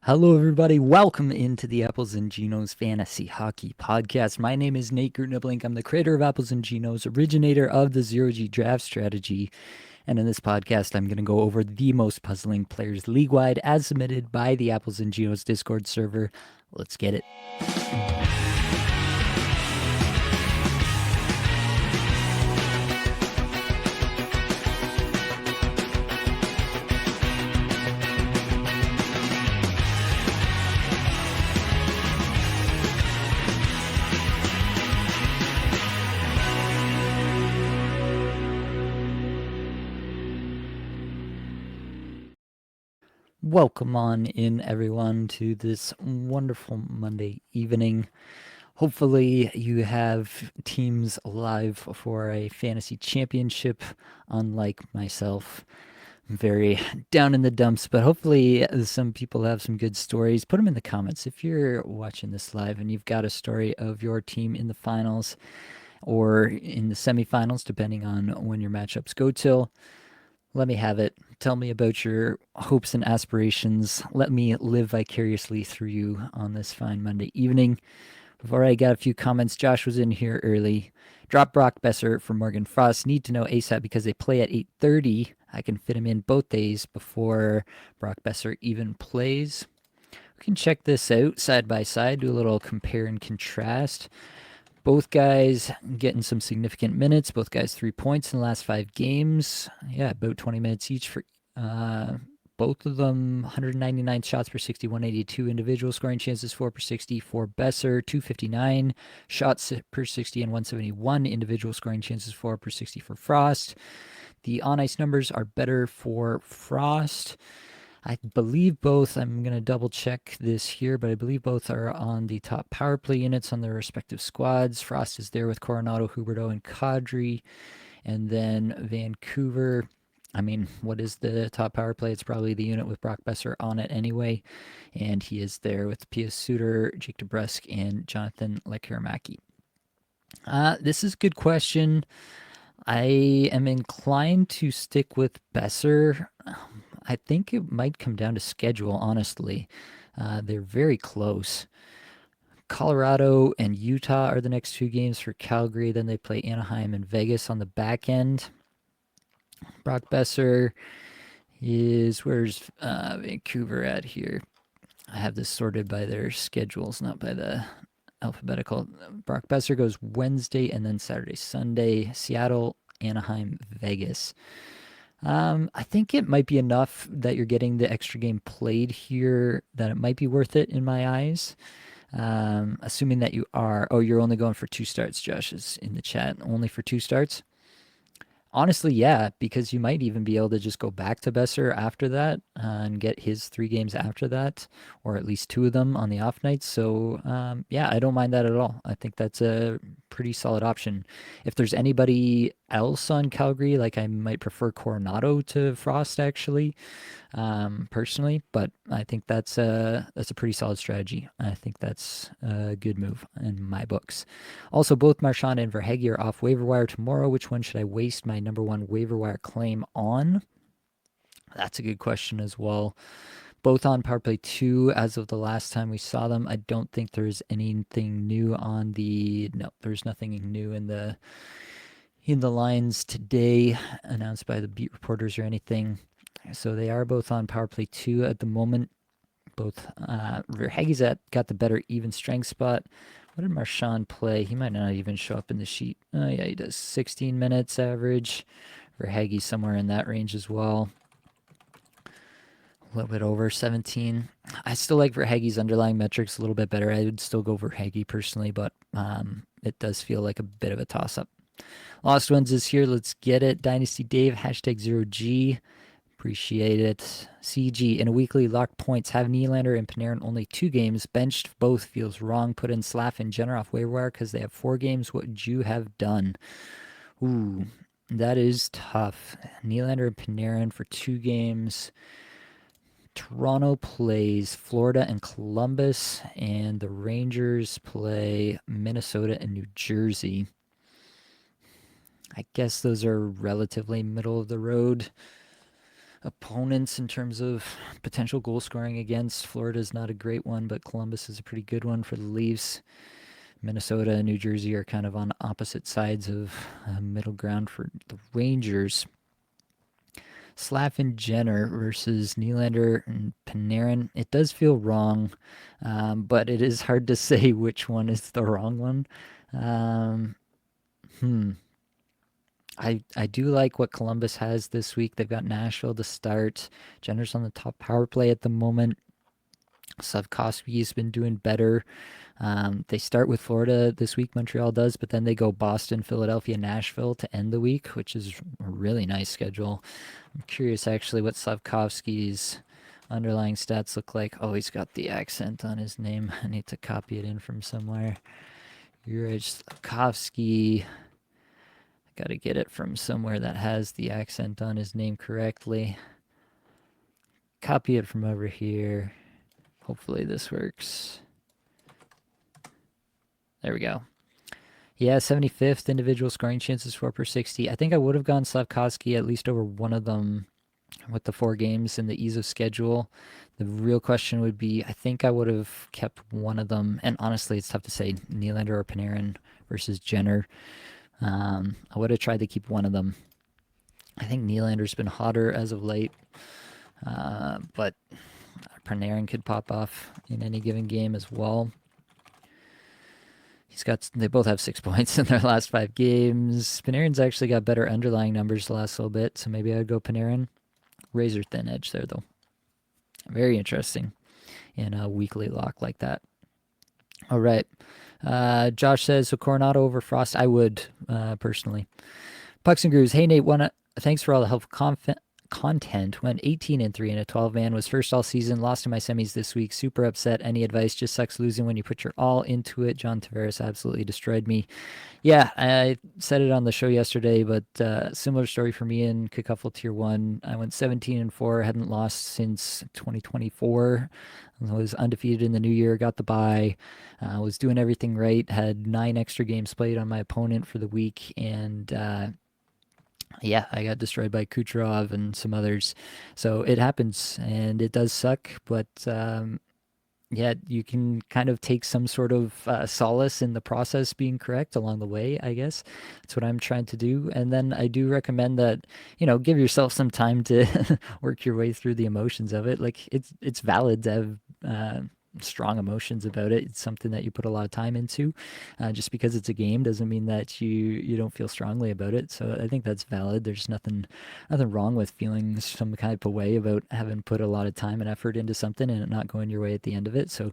Hello, everybody. Welcome into the Apples and Ginos Fantasy Hockey Podcast. My name is Nate Grudnablink. I'm the creator of Apples and Ginos, originator of the Zero G draft strategy. And in this podcast, I'm going to go over the most puzzling players league wide as submitted by the Apples and Ginos Discord server. Let's get it. Welcome on in, everyone, to this wonderful Monday evening. Hopefully, you have teams alive for a fantasy championship, unlike myself. I'm very down in the dumps, but hopefully, some people have some good stories. Put them in the comments if you're watching this live and you've got a story of your team in the finals or in the semifinals, depending on when your matchups go till. Let me have it. Tell me about your hopes and aspirations. Let me live vicariously through you on this fine Monday evening. Before I got a few comments, Josh was in here early. Drop Brock Besser for Morgan Frost. Need to know ASAP because they play at 8:30. I can fit him in both days before Brock Besser even plays. We can check this out side by side, do a little compare and contrast. Both guys getting some significant minutes. Both guys 3 points in the last 5 games. Yeah, about 20 minutes each for both of them. 199 shots per 60, 182 individual scoring chances, 4 per 60 for Besser, 259 shots per 60 and 171 individual scoring chances, 4 per 60 for Frost. The on ice numbers are better for Frost. I believe both, I'm going to double check this here, but I believe both are on the top power play units on their respective squads. Frost is there with Coronado, Huberto, and Kadri. And then Vancouver, I mean, what is the top power play? It's probably the unit with Brock Besser on it anyway. And he is there with Pius Suter, Jake DeBrusk, and Jonathan Lekkerimäki. This is a good question. I am inclined to stick with Besser. I think it might come down to schedule, honestly. They're very close. Colorado and Utah are the next 2 games for Calgary. Then they play Anaheim and Vegas on the back end. Brock Besser where's Vancouver at here? I have this sorted by their schedules, not by the alphabetical. Brock Besser goes Wednesday and then Saturday, Sunday. Seattle, Anaheim, Vegas. I think it might be enough that you're getting the extra game played here, that it might be worth it in my eyes. Assuming that you are. Oh, you're only going for 2 starts, Josh is in the chat. Only for 2 starts? Honestly, yeah, because you might even be able to just go back to Besser after that and get his 3 games after that, or at least 2 of them on the off nights. So, yeah, I don't mind that at all. I think that's a pretty solid option. If there's anybody else on Calgary, like I might prefer Coronado to Frost actually, personally, but I think that's a pretty solid strategy. I think that's a good move in my books. Also, both Marchand and Verhaeghe are off waiver wire tomorrow. Which one should I waste my number one waiver wire claim on? That's a good question as well. Both on power play 2 as of the last time we saw them. I don't think there's anything new on the no, there's nothing new in the lines today announced by the beat reporters or anything. So they are both on power play 2 at the moment. Both Verhaeghe's got the better even strength spot. What did Marchand play? He might not even show up in the sheet. Oh, yeah, he does 16 minutes average. Verhaeghe somewhere in that range as well. A little bit over 17. I still like Verhaeghe's underlying metrics a little bit better. I would still go Verhaeghe personally, but it does feel like a bit of a toss-up. Lost Ones is here. Let's get it. Dynasty Dave, hashtag 0G. Appreciate it. CG, in a weekly locked points, have Nylander and Panarin only 2 games. Benched both feels wrong. Put in Slav and Jenner off waiver wire because they have 4 games. What would you have done? Ooh, that is tough. Nylander and Panarin for 2 games. Toronto plays Florida and Columbus, and the Rangers play Minnesota and New Jersey. I guess those are relatively middle of the road. opponents in terms of potential goal scoring against. Florida's not a great one, but Columbus is a pretty good one for the Leafs. Minnesota and New Jersey are kind of on opposite sides of middle ground for the Rangers. Slav and Jenner versus Nylander and Panarin. It does feel wrong, but it is hard to say which one is the wrong one. Um, hmm. I do like what Columbus has this week. They've got Nashville to start. Jenner's on the top power play at the moment. Slavkovsky's been doing better. They start with Florida this week, Montreal does, but then they go Boston, Philadelphia, Nashville to end the week, which is a really nice schedule. I'm curious actually what Slavkovsky's underlying stats look like. Oh, he's got the accent on his name. I need to copy it in from somewhere. Juraj Slavkovsky. Got to get it from somewhere that has the accent on his name correctly. Copy it from over here. Hopefully this works. There we go. Yeah, 75th individual scoring chances, 4 per 60. I think I would have gone Slavkovsky at least over one of them with the 4 games and the ease of schedule. The real question would be, I think I would have kept one of them. And honestly, it's tough to say Nylander or Panarin versus Jenner. I would have tried to keep one of them. I think Nylander's been hotter as of late, but Panarin could pop off in any given game as well. They both have 6 points in their last 5 games. Panarin's actually got better underlying numbers the last little bit, so maybe I'd go Panarin. Razor thin edge there, though. Very interesting in a weekly lock like that. All right. Josh says, so Coronado over Frost. I would, personally. Pucks and Grooves. Hey, Nate, thanks for all the helpful content. Went 18-3 in a 12-man. Was first all season. Lost in my semis this week. Super upset. Any advice? Just sucks losing when you put your all into it. John Tavares absolutely destroyed me. Yeah, I said it on the show yesterday, but similar story for me in Cacuffle Tier 1. I went 17-4. Hadn't lost since 2024. I was undefeated in the new year. Got the bye. Was doing everything right. Had 9 extra games played on my opponent for the week, and yeah, I got destroyed by Kucherov and some others. So it happens, and it does suck, but yeah, you can kind of take some sort of solace in the process being correct along the way, I guess. That's what I'm trying to do. And then I do recommend that, give yourself some time to work your way through the emotions of it. Like, it's valid to have strong emotions about it. It's something that you put a lot of time into. Just because it's a game doesn't mean that you don't feel strongly about it. So I think that's valid. There's nothing wrong with feeling some kind of way about having put a lot of time and effort into something and it not going your way at the end of it. So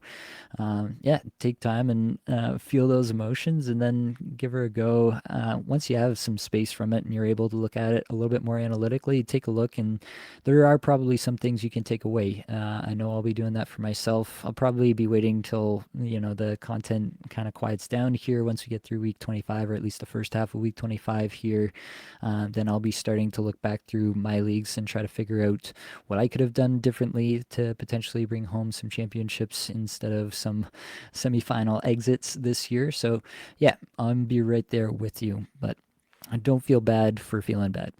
yeah, take time and feel those emotions and then give her a go. Once you have some space from it and you're able to look at it a little bit more analytically, take a look, and there are probably some things you can take away. I know I'll be doing that for myself. I'll probably be waiting till the content kind of quiets down here once we get through week 25, or at least the first half of week 25 here. Then I'll be starting to look back through my leagues and try to figure out what I could have done differently to potentially bring home some championships instead of some semifinal exits this year. So yeah, I'll be right there with you, but I don't feel bad for feeling bad.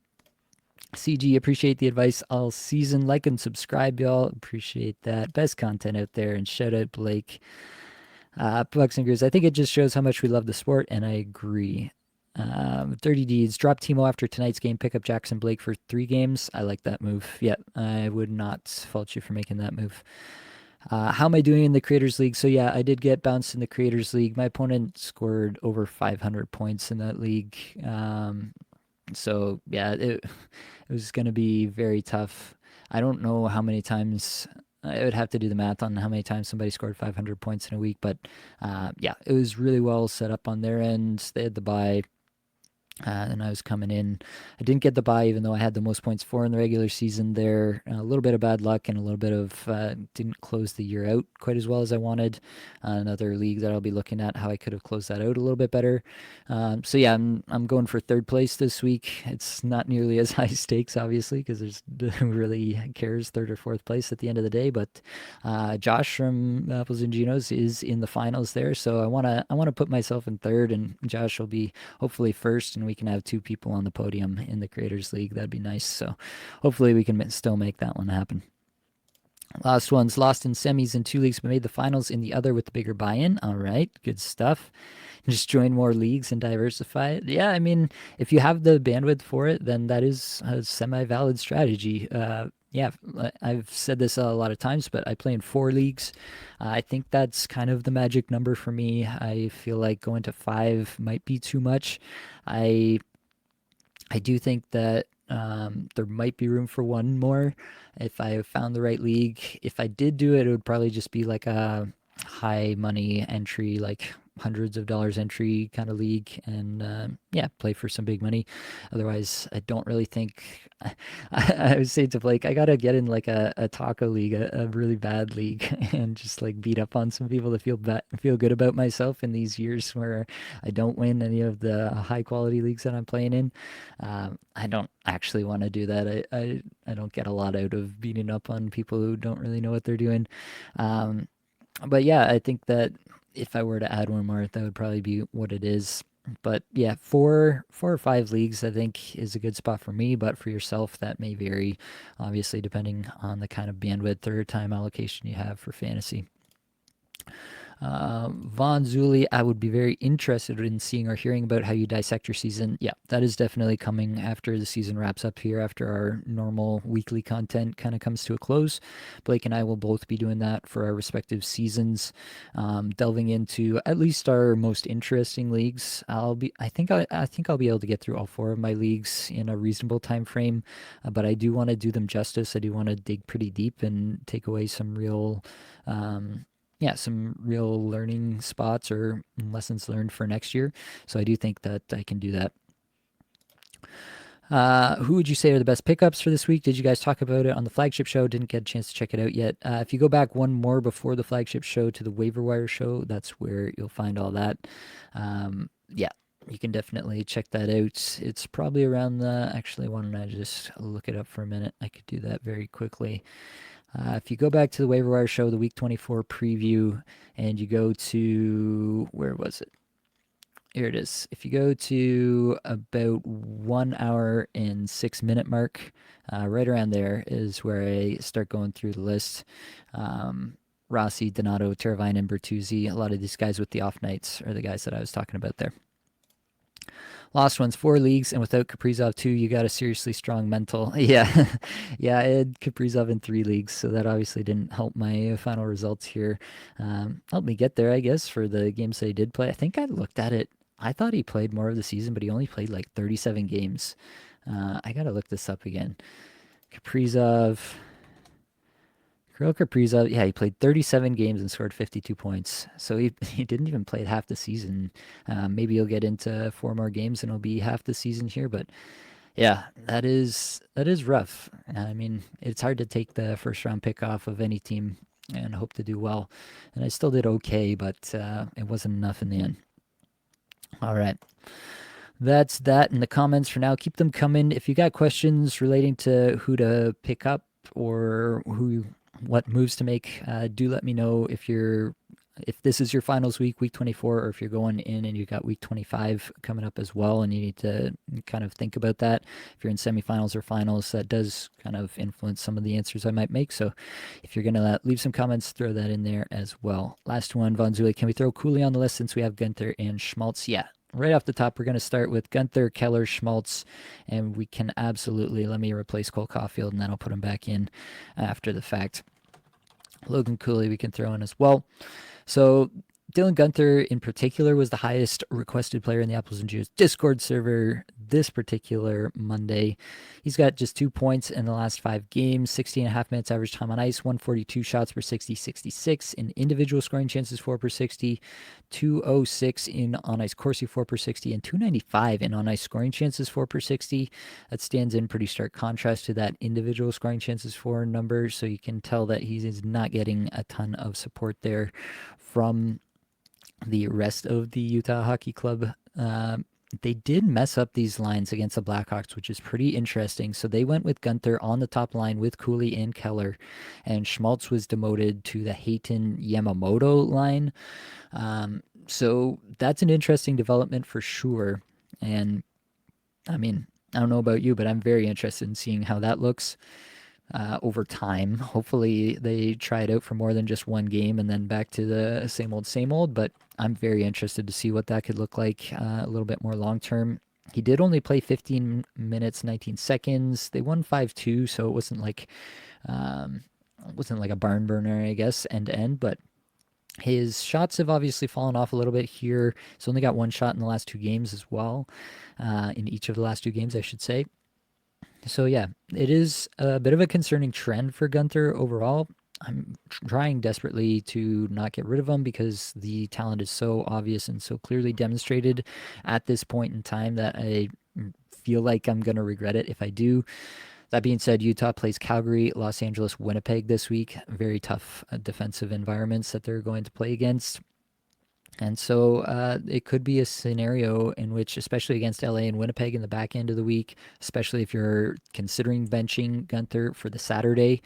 CG, appreciate the advice all season. Like and subscribe, y'all. Appreciate that. Best content out there. And shout out Blake. Bucks and Grizz. I think it just shows how much we love the sport, and I agree. Dirty Deeds. Drop Timo after tonight's game. Pick up Jackson Blake for 3 games. I like that move. Yeah, I would not fault you for making that move. How am I doing in the Creators League? So yeah, I did get bounced in the Creators League. My opponent scored over 500 points in that league. So yeah, it was going to be very tough. I don't know how many times. I would have to do the math on how many times somebody scored 500 points in a week, but yeah, it was really well set up on their end. They had the bye. And I was coming in. I didn't get the bye, even though I had the most points for in the regular season there. A little bit of bad luck and a little bit of didn't close the year out quite as well as I wanted. Another league that I'll be looking at how I could have closed that out a little bit better. So yeah, I'm going for 3rd place this week. It's not nearly as high stakes, obviously, because there's who really cares 3rd or 4th place at the end of the day. But Josh from Apples and Ginos is in the finals there, so I wanna put myself in 3rd, and Josh will be hopefully 1st, and we we can have 2 people on the podium in the Creators League. That'd be nice. So hopefully we can still make that one happen. Last one's lost in semis in 2 leagues, but made the finals in the other with the bigger buy-in. All right, good stuff. Just join more leagues and diversify it. Yeah, I mean, if you have the bandwidth for it, then that is a semi-valid strategy. Yeah, I've said this a lot of times, but I play in 4 leagues. I think that's kind of the magic number for me. I feel like going to 5 might be too much. I I do think that there might be room for one more if I found the right league. If I did do it, it would probably just be like a high money entry, like hundreds of dollars entry kind of league, and yeah, play for some big money. Otherwise, I don't really think. I would say to Blake, I gotta get in like a taco league, a really bad league, and just like beat up on some people to feel good about myself in these years where I don't win any of the high quality leagues that I'm playing in. I don't actually want to do that. I don't get a lot out of beating up on people who don't really know what they're doing. Um, but yeah, I think that if I were to add one more, that would probably be what it is. But yeah, 4 or 5 leagues I think is a good spot for me. But for yourself, that may vary, obviously, depending on the kind of bandwidth or time allocation you have for fantasy. Von Zuli, I would be very interested in seeing or hearing about how you dissect your season. Yeah, that is definitely coming after the season wraps up here, after our normal weekly content kind of comes to a close. Blake and I will both be doing that for our respective seasons, delving into at least our most interesting leagues. I think I'll be able to get through all 4 of my leagues in a reasonable time frame, but I do want to do them justice. I do want to dig pretty deep and take away some real yeah, some real learning spots or lessons learned for next year. So I do think that I can do that. Who would you say are the best pickups for this week? Did you guys talk about it on the flagship show? Didn't get a chance to check it out yet. If you go back one more before the flagship show to the waiver wire show, that's where you'll find all that. Yeah, you can definitely check that out. It's probably around the. Actually, why don't I just look it up for a minute? I could do that very quickly. If you go back to the waiver wire show, the week 24 preview, and you go to, where was it? Here it is. If you go to about 1 hour and 6 minute mark, right around there is where I start going through the list. Rossi, Donato, Teravine, and Bertuzzi. A lot of these guys with the off nights are the guys that I was talking about there. Lost ones, 4 leagues, and without Kaprizov too, you got a seriously strong mental. Yeah, yeah, I had Kaprizov in 3 leagues, so that obviously didn't help my final results here. Helped me get there, I guess, for the games that he did play. I think I looked at it. I thought he played more of the season, but he only played like 37 games. I gotta look this up again. Kaprizov. Kirill Kaprizov, yeah, he played 37 games and scored 52 points. So he didn't even play half the season. Maybe he'll get into 4 more games and it'll be half the season here. But yeah, that is rough. I mean, it's hard to take the first round pick off of any team and hope to do well. And I still did okay, but it wasn't enough in the end. All right. That's that in the comments for now. Keep them coming. If you got questions relating to who to pick up or what moves to make, do let me know if this is your finals week, week 24, or if you're going in and you got week 25 coming up as well, and you need to kind of think about that. If you're in semifinals or finals, that does kind of influence some of the answers I might make. So if you're going to leave some comments, throw that in there as well. Last one, Von Zuli, can we throw Cooley on the list since we have Gunther and Schmaltz? Yeah. Right off the top, we're going to start with Gunther, Keller, Schmaltz, and we can absolutely, let me replace Cole Caulfield, and then I'll put him back in after the fact. Logan Cooley we can throw in as well. So Dylan Gunther in particular was the highest requested player in the Apples and Jews Discord server this particular Monday. He's got just 2 points in the last 5 games, 60.5 minutes average time on ice, 142 shots per 60, 66 in individual scoring chances, 4 per 60, 206 in on ice Corsi, 4 per 60, and 295 in on ice scoring chances, 4 per 60. That stands in pretty stark contrast to that individual scoring chances for number. So you can tell that he is not getting a ton of support there from the rest of the Utah Hockey Club. They did mess up these lines against the Blackhawks, which is pretty interesting. So they went with Gunther on the top line with Cooley and Keller, and Schmaltz was demoted to the Hayton Yamamoto line. So that's an interesting development for sure. And I mean, I don't know about you, but I'm very interested in seeing how that looks over time. Hopefully, they try it out for more than just one game and then back to the same old. But I'm very interested to see what that could look like a little bit more long term. He did only play 15 minutes, 19 seconds. They won 5-2, so um, it wasn't like a barn burner, I guess, end to end. But his shots have obviously fallen off a little bit here. He's only got one shot in the last two games as well, in each of the last two games, I should say. So yeah, it is a bit of a concerning trend for Gunther overall. I'm trying desperately to not get rid of him because the talent is so obvious and so clearly demonstrated at this point in time that I feel like I'm going to regret it if I do. That being said, Utah plays Calgary, Los Angeles, Winnipeg this week. Very tough defensive environments that they're going to play against. And so it could be a scenario in which, especially against LA and Winnipeg in the back end of the week, especially if you're considering benching Gunther for the Saturday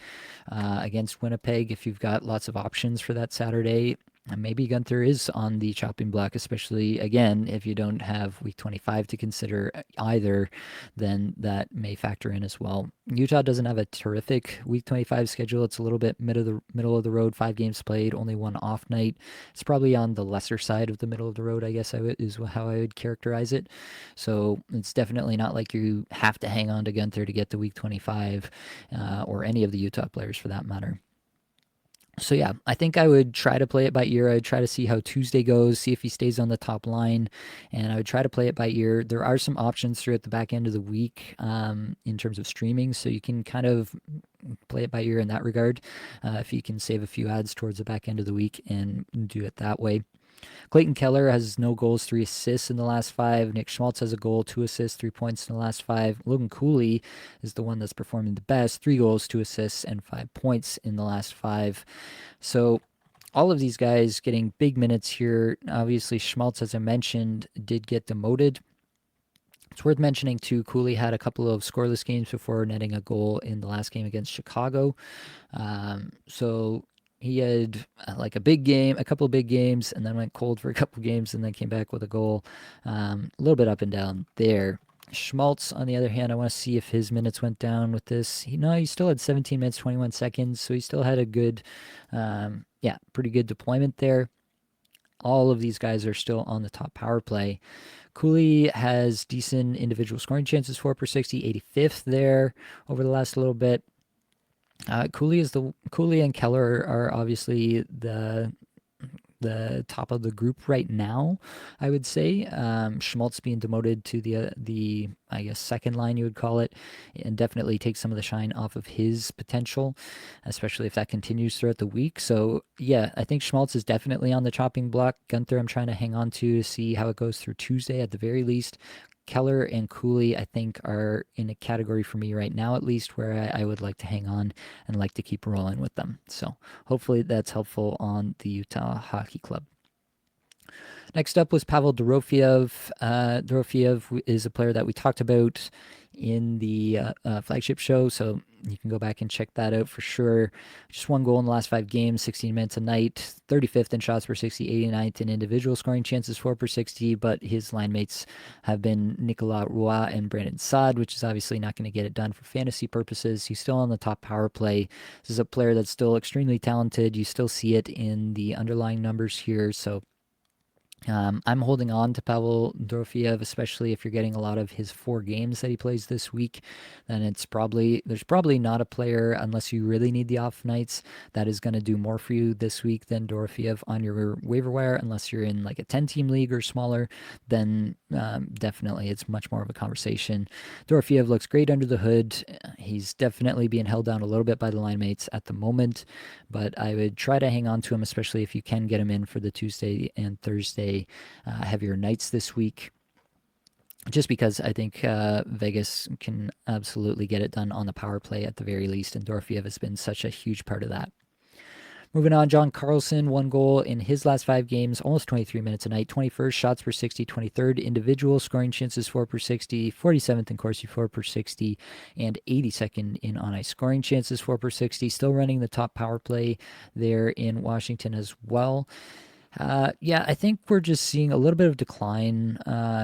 against Winnipeg, if you've got lots of options for that Saturday, maybe Gunther is on the chopping block, especially again, if you don't have week 25 to consider either, then that may factor in as well. Utah doesn't have a terrific week 25 schedule. It's a little bit middle of the road, 5 games played, only one off night. It's probably on the lesser side of the middle of the road, I guess is how I would characterize it. So it's definitely not like you have to hang on to Gunther to get to week 25 or any of the Utah players for that matter. So yeah, I think I would try to play it by ear. I'd try to see how Tuesday goes, see if he stays on the top line, and I would try to play it by ear. There are some options throughout the back end of the week in terms of streaming, so you can kind of play it by ear in that regard. If you can save a few ads towards the back end of the week and do it that way. Clayton Keller has no goals, 3 assists in the last five. Nick Schmaltz has a goal, 2 assists, 3 points in the last five. Logan Cooley is the one that's performing the best, 3 goals, 2 assists, and 5 points in the last five. So all of these guys getting big minutes here. Obviously, Schmaltz, as I mentioned, did get demoted. It's worth mentioning too, Cooley had a couple of scoreless games before netting a goal in the last game against Chicago. So he had like a big game, a couple of big games, and then went cold for a couple of games, and then came back with a goal. A little bit up and down there. Schmaltz, on the other hand, I want to see if his minutes went down with this. He still had 17 minutes, 21 seconds, so he still had a good, pretty good deployment there. All of these guys are still on the top power play. Cooley has decent individual scoring chances, 4 per 60, 85th there over the last little bit. Cooley and Keller are obviously the top of the group right now, I would say. Schmaltz being demoted to the I guess second line, you would call it, and definitely take some of the shine off of his potential, especially if that continues throughout the week. So yeah, I think Schmaltz is definitely on the chopping block. Gunther, I'm trying to hang on to see how it goes through Tuesday at the very least. Keller and Cooley, I think, are in a category for me right now, at least, where I would like to hang on and like to keep rolling with them. So hopefully that's helpful on the Utah Hockey Club. Next up was Pavel Dorofeyev. Dorofeyev is a player that we talked about in the flagship show, so you can go back and check that out for sure. Just 1 goal in the last 5 games, 16 minutes a night, 35th in shots per 60, 89th in individual scoring chances, 4 per 60, but his line mates have been Nicolas Roy and Brandon Saad, which is obviously not going to get it done for fantasy purposes. He's still on the top power play. This is a player that's still extremely talented. You still see it in the underlying numbers here, so I'm holding on to Pavel Dorofeyev, especially if you're getting a lot of his 4 games that he plays this week. Then there's probably not a player, unless you really need the off nights, that is going to do more for you this week than Dorofeyev on your waiver wire. Unless you're in like a 10-team league or smaller, then definitely it's much more of a conversation. Dorofeyev looks great under the hood. He's definitely being held down a little bit by the line mates at the moment, but I would try to hang on to him, especially if you can get him in for the Tuesday and Thursday heavier nights this week, just because I think Vegas can absolutely get it done on the power play at the very least, and Dorofeyev has been such a huge part of that. Moving on, John Carlson, 1 goal in his last 5 games, almost 23 minutes a night, 21st shots per 60, 23rd individual scoring chances, 4 per 60, 47th in Corsi, 4 per 60, and 82nd in on ice scoring chances, 4 per 60. Still running the top power play there in Washington as well. I think we're just seeing a little bit of decline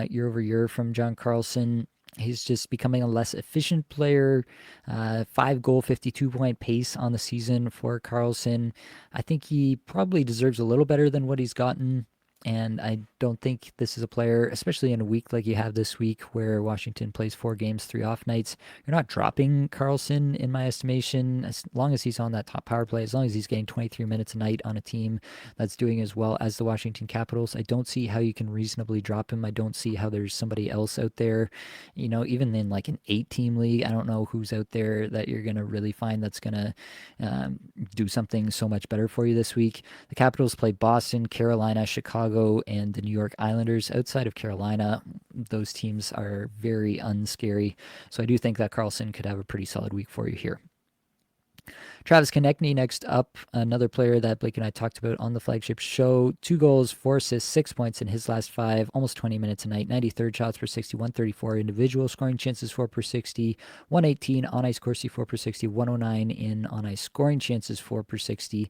year over year from John Carlson. He's just becoming a less efficient player. 5 goal, 52-point pace on the season for Carlson. I think he probably deserves a little better than what he's gotten. And I don't think this is a player, especially in a week like you have this week where Washington plays 4 games, 3 off nights. You're not dropping Carlson, in my estimation, as long as he's on that top power play, as long as he's getting 23 minutes a night on a team that's doing as well as the Washington Capitals. I don't see how you can reasonably drop him. I don't see how there's somebody else out there, even in like an 8 team league. I don't know who's out there that you're going to really find that's going to do something so much better for you this week. The Capitals play Boston, Carolina, Chicago, and the New York Islanders. Outside of Carolina, those teams are very unscary. So I do think that Carlson could have a pretty solid week for you here. Travis Konechny next up, another player that Blake and I talked about on the flagship show. 2 goals, 4 assists, 6 points in his last 5, almost 20 minutes a night. 93rd shots per 60, 134 individual scoring chances, 4 per 60, 118 on ice Corsi, 4 per 60, 109 in on ice scoring chances, 4 per 60.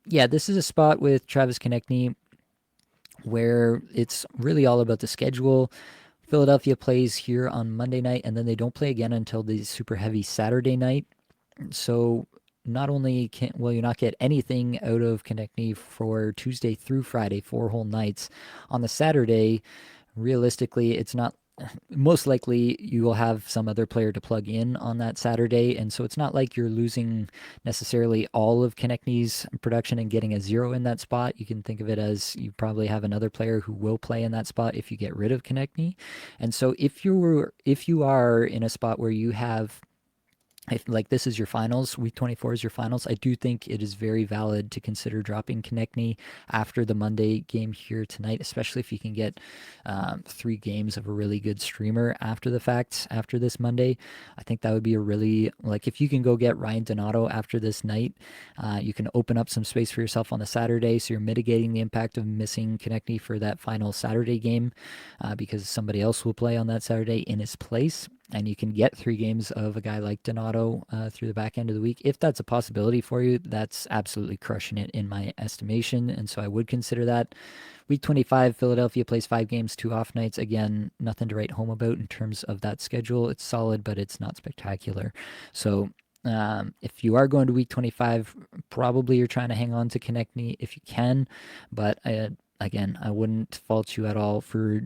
Yeah, this is a spot with Travis Konechny where it's really all about the schedule. Philadelphia plays here on Monday night, and then they don't play again until the super heavy Saturday night. So not only will you not get anything out of Konechny for Tuesday through Friday, 4 whole nights, on the Saturday, realistically, it's not. Most likely, you will have some other player to plug in on that Saturday, and so it's not like you're losing necessarily all of Konechny's production and getting a 0 in that spot. You can think of it as you probably have another player who will play in that spot if you get rid of Konechny. And so if you are in a spot where you have, if like this is your finals, week 24 is your finals, I do think it is very valid to consider dropping Konechny after the Monday game here tonight, especially if you can get 3 games of a really good streamer after the fact, after this Monday. I think that would be a really, like, if you can go get Ryan Donato after this night, you can open up some space for yourself on the Saturday, so you're mitigating the impact of missing Konechny for that final Saturday game because somebody else will play on that Saturday in his place, and you can get 3 games of a guy like Donato through the back end of the week. If that's a possibility for you, that's absolutely crushing it in my estimation, and so I would consider that. Week 25, Philadelphia plays 5 games, 2 off nights. Again, nothing to write home about in terms of that schedule. It's solid, but it's not spectacular. So if you are going to week 25, probably you're trying to hang on to Konechny if you can, but again, I wouldn't fault you at all for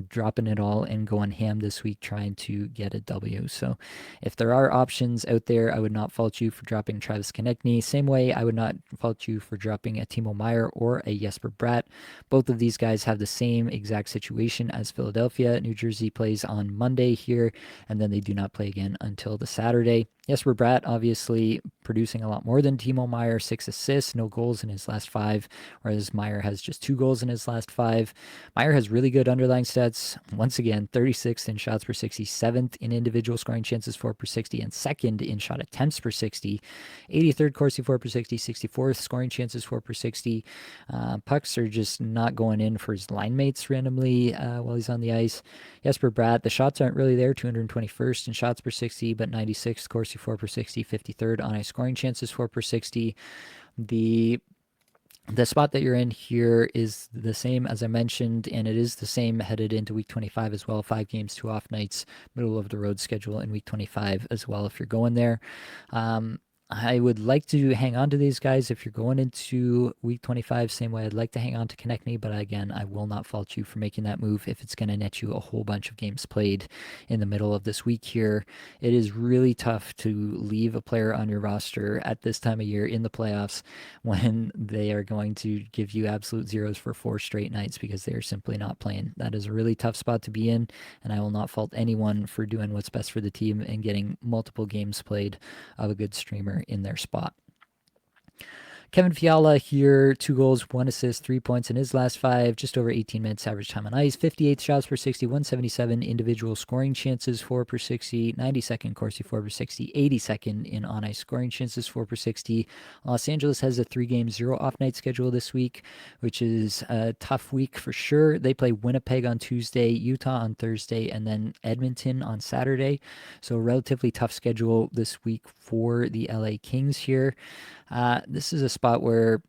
dropping it all and going ham this week trying to get a W. So if there are options out there, I would not fault you for dropping Travis Konechny. Same way, I would not fault you for dropping a Timo Meier or a Jesper Bratt. Both of these guys have the same exact situation as Philadelphia. New Jersey plays on Monday here, and then they do not play again until the Saturday. Jesper Bratt obviously producing a lot more than Timo Meier, 6 assists, no goals in his last 5, whereas Meier has just 2 goals in his last 5. Meier has really good underlying stats. Once again, 36th in shots per 60, 7th in individual scoring chances, 4 per 60, and 2nd in shot attempts per 60. 83rd Corsi, 4 per 60, 64th scoring chances, 4 per 60. Pucks are just not going in for his line mates randomly while he's on the ice. Jesper Bratt, the shots aren't really there, 221st in shots per 60, but 96th Corsi, 4 per 60, 53rd on ice scoring chances, 4 per 60. The spot that you're in here is the same as I mentioned, and it is the same headed into week 25 as well. 5 games, 2 off nights, middle of the road schedule in week 25 as well if you're going there. I would like to hang on to these guys if you're going into week 25, same way I'd like to hang on to Konechny, but again, I will not fault you for making that move if it's going to net you a whole bunch of games played in the middle of this week here. It is really tough to leave a player on your roster at this time of year in the playoffs when they are going to give you absolute zeros for 4 straight nights because they are simply not playing. That is a really tough spot to be in, and I will not fault anyone for doing what's best for the team and getting multiple games played of a good streamer in their spot. Kevin Fiala here, 2 goals, 1 assist, 3 points in his last 5, just over 18 minutes average time on ice, 58 shots per 60, 177 individual scoring chances, 4 per 60, 92nd Corsi, 4 per 60, 82nd in on ice scoring chances, 4 per 60. Los Angeles has a 3-game, 0 off night schedule this week, which is a tough week for sure. They play Winnipeg on Tuesday, Utah on Thursday, and then Edmonton on Saturday. So relatively tough schedule this week for the LA Kings here. This is a spot where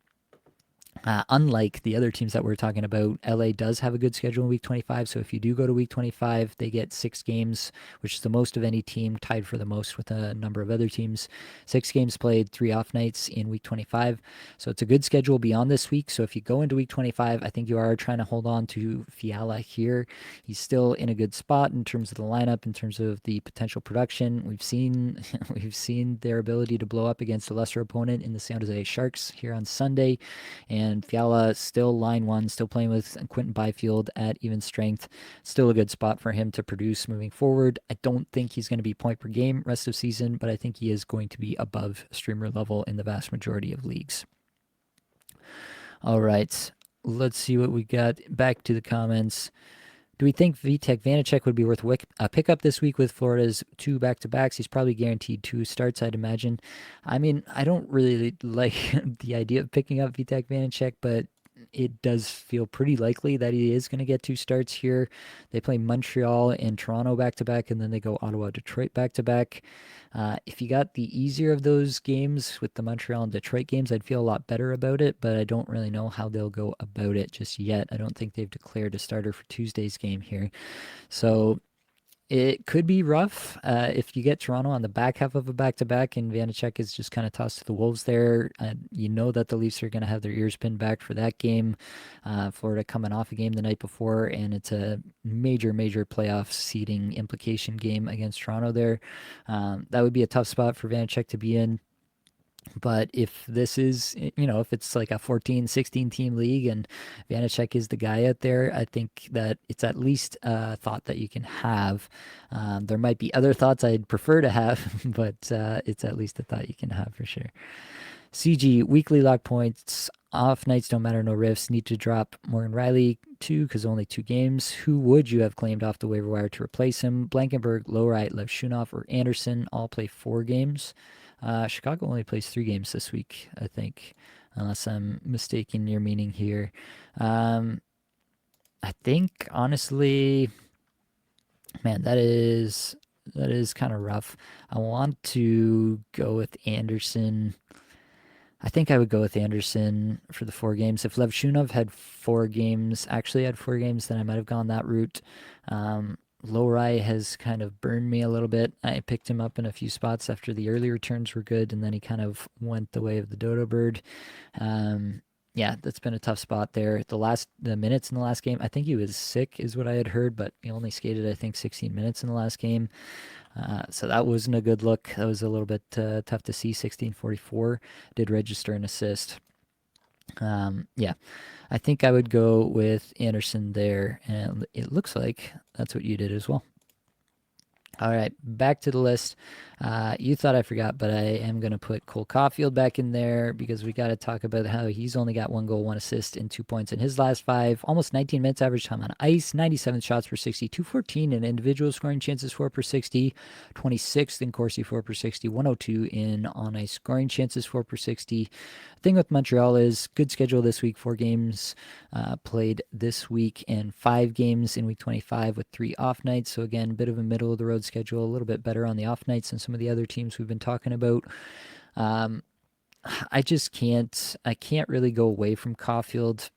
Unlike the other teams that we're talking about, LA does have a good schedule in week 25. So if you do go to week 25, they get 6 games, which is the most of any team, tied for the most with a number of other teams. 6 games played, 3 off nights in week 25. So it's a good schedule beyond this week. So if you go into week 25, I think you are trying to hold on to Fiala here. He's still in a good spot in terms of the lineup, in terms of the potential production. We've seen we've seen their ability to blow up against a lesser opponent in the San Jose Sharks here on Sunday. And Fiala still line one, still playing with Quentin Byfield at even strength. Still a good spot for him to produce moving forward. I don't think he's going to be point per game rest of season, but I think he is going to be above streamer level in the vast majority of leagues. All right, let's see what we got. Back to the comments. Do we think Vitek Vanacek would be worth a pickup this week with Florida's 2 back-to-backs? He's probably guaranteed 2 starts, I'd imagine. I mean, I don't really like the idea of picking up Vitek Vanacek, but it does feel pretty likely that he is going to get 2 starts here. They play Montreal and Toronto back-to-back, and then they go Ottawa, Detroit back-to-back. If you got the easier of those games with the Montreal and Detroit games, I'd feel a lot better about it, but I don't really know how they'll go about it just yet. I don't think they've declared a starter for Tuesday's game here. So it could be rough if you get Toronto on the back half of a back-to-back and Vanacek is just kind of tossed to the Wolves there. You know that the Leafs are going to have their ears pinned back for that game. Florida coming off a game the night before, and it's a major, major playoff seeding implication game against Toronto there. That would be a tough spot for Vanacek to be in. But if this is, if it's like a 14, 16 team league and Vanacek is the guy out there, I think that it's at least a thought that you can have. There might be other thoughts I'd prefer to have, but it's at least a thought you can have for sure. CG, weekly lock points. Off nights don't matter, no riffs. Need to drop Morgan Riley, 2, because only 2 games. Who would you have claimed off the waiver wire to replace him? Blankenberg, Lowright, Levshunov, or Anderson all play 4 games. Chicago only plays 3 games this week, I think, unless I'm mistaken your meaning here. I think, honestly, man, that is kind of rough. I want to go with Anderson. I think I would go with Anderson for the 4 games. If Levshunov had 4 games, actually had 4 games, then I might have gone that route. Lowry has kind of burned me a little bit. I picked him up in a few spots after the early returns were good, and then he kind of went the way of the dodo bird. Yeah, that's been a tough spot there. The minutes in the last game, I think he was sick, is what I had heard, but he only skated, I think, 16 minutes in the last game. So that wasn't a good look. That was a little bit tough to see. 1644 did register an assist. Yeah, I think I would go with Anderson there, and it looks like that's what you did as well. All right, back to the list. You thought I forgot, but I am going to put Cole Caulfield back in there because we got to talk about how he's only got 1 goal, 1 assist, and 2 points in his last 5. Almost 19 minutes average time on ice, 97 shots per 60, 214 in individual scoring chances, 4 per 60, 26th in Corsi, 4 per 60, 102 in on ice scoring chances, 4 per 60. Thing with Montreal is good schedule this week, 4 games played this week and 5 games in week 25 with 3 off nights. So again, a bit of a middle of the road schedule, a little bit better on the off nights than some of the other teams we've been talking about. I can't really go away from Caulfield.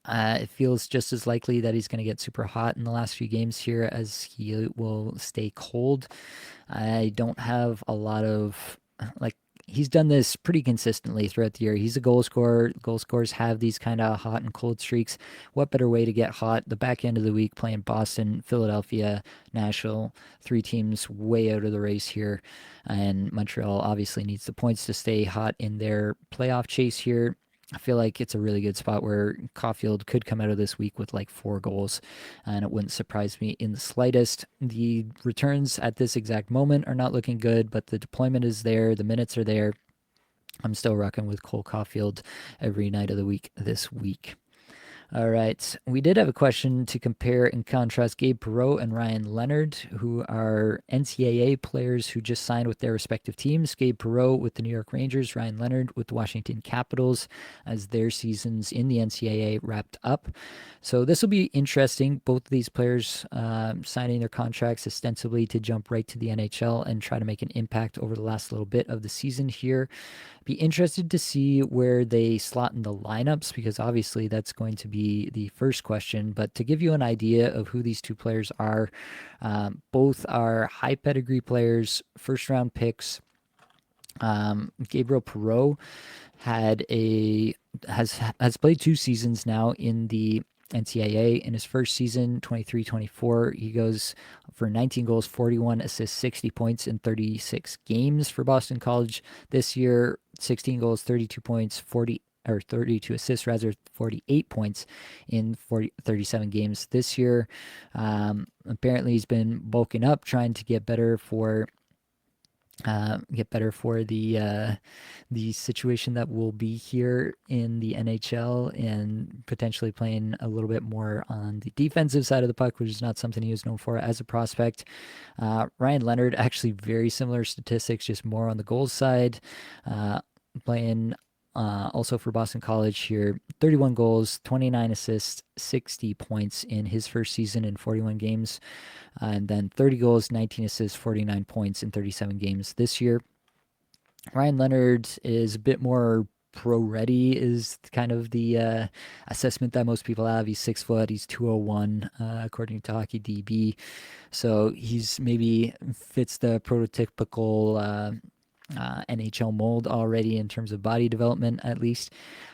It feels just as likely that he's going to get super hot in the last few games here as he will stay cold. I don't have a lot of, he's done this pretty consistently throughout the year. He's a goal scorer. Goal scorers have these kind of hot and cold streaks. What better way to get hot? The back end of the week playing Boston, Philadelphia, Nashville, 3 teams way out of the race here. And Montreal obviously needs the points to stay hot in their playoff chase here. I feel like it's a really good spot where Caulfield could come out of this week with like 4 goals, and it wouldn't surprise me in the slightest. The returns at this exact moment are not looking good, but the deployment is there, the minutes are there. I'm still rocking with Cole Caulfield every night of the week this week. All right. We did have a question to compare and contrast Gabe Perreault and Ryan Leonard, who are NCAA players who just signed with their respective teams. Gabe Perreault with the New York Rangers, Ryan Leonard with the Washington Capitals, as their seasons in the NCAA wrapped up. So this will be interesting. Both of these players signing their contracts ostensibly to jump right to the NHL and try to make an impact over the last little bit of the season here. Be interested to see where they slot in the lineups because obviously that's going to be the first question. But to give you an idea of who these two players are, both are high pedigree players, first round picks. Gabriel Perreault had a has played 2 seasons now in the NCAA. In his first season, 23-24, he goes for 19 goals, 41 assists, 60 points in 36 games for Boston College. This year, 16 goals, 32 points, 32 assists, rather 48 points in 37 games this year. Apparently, he's been bulking up, trying to get better for the situation that will be here in the NHL and potentially playing a little bit more on the defensive side of the puck, which is not something he was known for as a prospect. Ryan Leonard, actually very similar statistics, just more on the goals side. Playing also for Boston College here, 31 goals, 29 assists, 60 points in his first season in 41 games. And then 30 goals, 19 assists, 49 points in 37 games this year. Ryan Leonard is a bit more pro ready, is kind of the assessment that most people have. He's 6 foot, he's 201, according to Hockey DB. So he's maybe fits the prototypical NHL mold already in terms of body development, at least.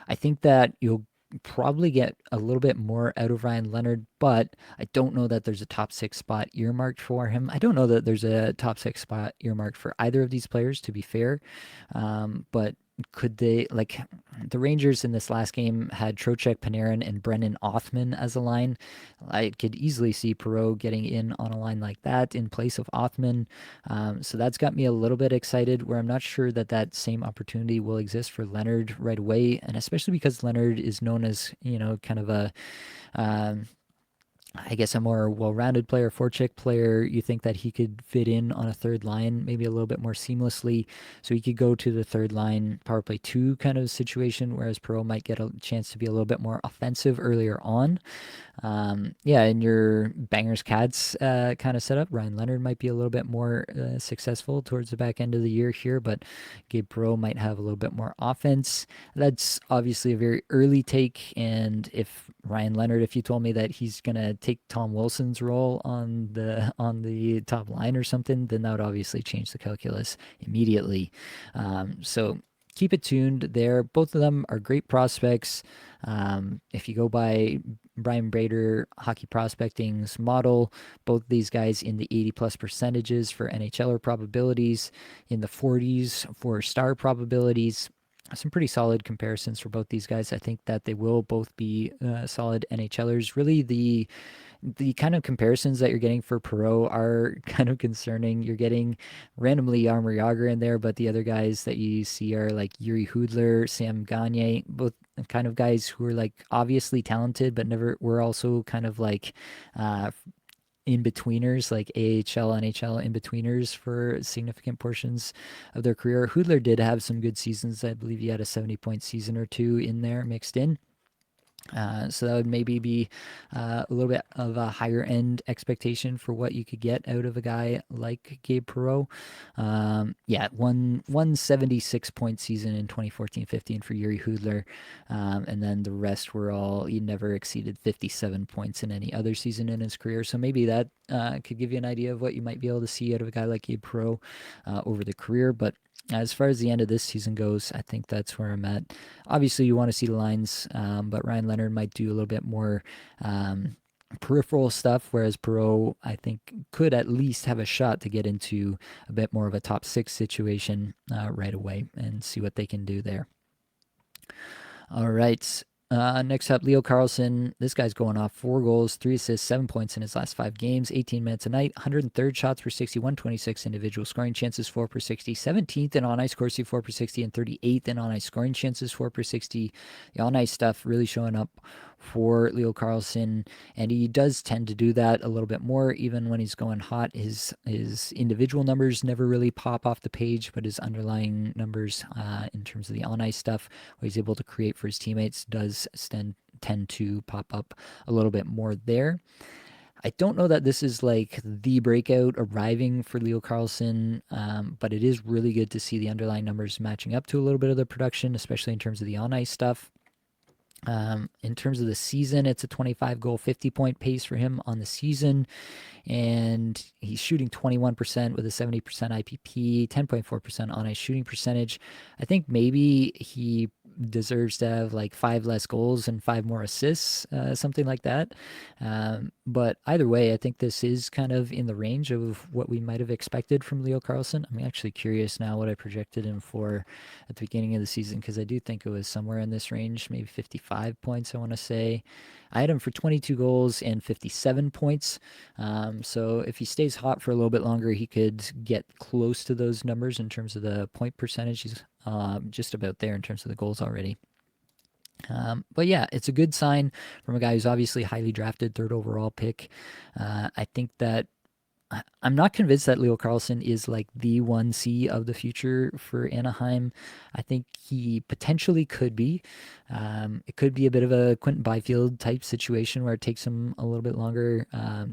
I think that you'll probably get a little bit more out of Ryan Leonard, but I don't know that there's a top 6 spot earmarked for him. I don't know that there's a top 6 spot earmarked for either of these players, to be fair. But could they, like, the Rangers in this last game had Trocheck, Panarin, and Brennan Othman as a line. I could easily see Perreault getting in on a line like that in place of Othman. So that's got me a little bit excited, where I'm not sure that that same opportunity will exist for Leonard right away, and especially because Leonard is known as, kind of a um, I guess a more well-rounded player, forecheck player. You think that he could fit in on a third line maybe a little bit more seamlessly, so he could go to the third line power play 2 kind of situation, whereas Perreault might get a chance to be a little bit more offensive earlier on. Yeah, in your bangers cats kind of setup, Ryan Leonard might be a little bit more successful towards the back end of the year here, but Gabe Perreault might have a little bit more offense. That's obviously a very early take, and if Ryan Leonard, if you told me that he's gonna take Tom Wilson's role on the top line or something, then that would obviously change the calculus immediately. So keep it tuned there. Both of them are great prospects. If you go by Brian Brader Hockey Prospecting's model, both these guys in the 80 plus percentages for NHLer probabilities, in the 40s for star probabilities. Some pretty solid comparisons for both these guys. I think that they will both be solid NHLers. Really, the kind of comparisons that you're getting for Perreault are kind of concerning. You're getting randomly Jaromir Jagr in there, but the other guys that you see are like Yuri Hudler, Sam Gagne, both kind of guys who are like obviously talented, but never were also kind of like uh, in betweeners, like AHL, NHL in betweeners for significant portions of their career. Hudler did have some good seasons. I believe he had a 70-point season or two in there mixed in. So that would maybe be a little bit of a higher end expectation for what you could get out of a guy like Gabe Perreault. Yeah, 176-point season in 2014-15 for Yuri Hudler, and then the rest were all, he never exceeded 57 points in any other season in his career. So maybe that could give you an idea of what you might be able to see out of a guy like Gabe Perreault over the career. But as far as the end of this season goes, I think that's where I'm at. Obviously, you want to see the lines, but Ryan Leonard might do a little bit more peripheral stuff, whereas Perreault, I think, could at least have a shot to get into a bit more of a top 6 situation right away and see what they can do there. All right. Next up, Leo Carlson. This guy's going off 4 goals, 3 assists, 7 points in his last 5 games, 18 minutes a night, 103rd shots per 60, 126 individual scoring chances, 4 per 60, 17th in on ice Corsi, 4 per 60, and 38th in on ice scoring chances, 4 per 60. The on ice stuff really showing up for Leo Carlson, and he does tend to do that a little bit more even when he's going hot. His individual numbers never really pop off the page, but his underlying numbers in terms of the on ice stuff, what he's able to create for his teammates, does tend to pop up a little bit more there. I don't know that this is like the breakout arriving for Leo Carlson, but it is really good to see the underlying numbers matching up to a little bit of the production, especially in terms of the on ice stuff. In terms of the season, it's a 25 goal, 50-point pace for him on the season, and he's shooting 21% with a 70% IPP, 10.4% on ice shooting percentage. I think maybe he deserves to have like 5 less goals and 5 more assists, something like that. But either way, I think this is kind of in the range of what we might have expected from Leo Carlson. I'm actually curious now what I projected him for at the beginning of the season, because I do think it was somewhere in this range, maybe 55 points, I want to say. I had him for 22 goals and 57 points. So if he stays hot for a little bit longer, he could get close to those numbers in terms of the point percentage. He's just about there in terms of the goals already. But yeah, it's a good sign from a guy who's obviously highly drafted, third overall pick. I think that I'm not convinced that Leo Carlson is like the 1C of the future for Anaheim. I think he potentially could be. It could be a bit of a Quentin Byfield type situation where it takes him a little bit longer.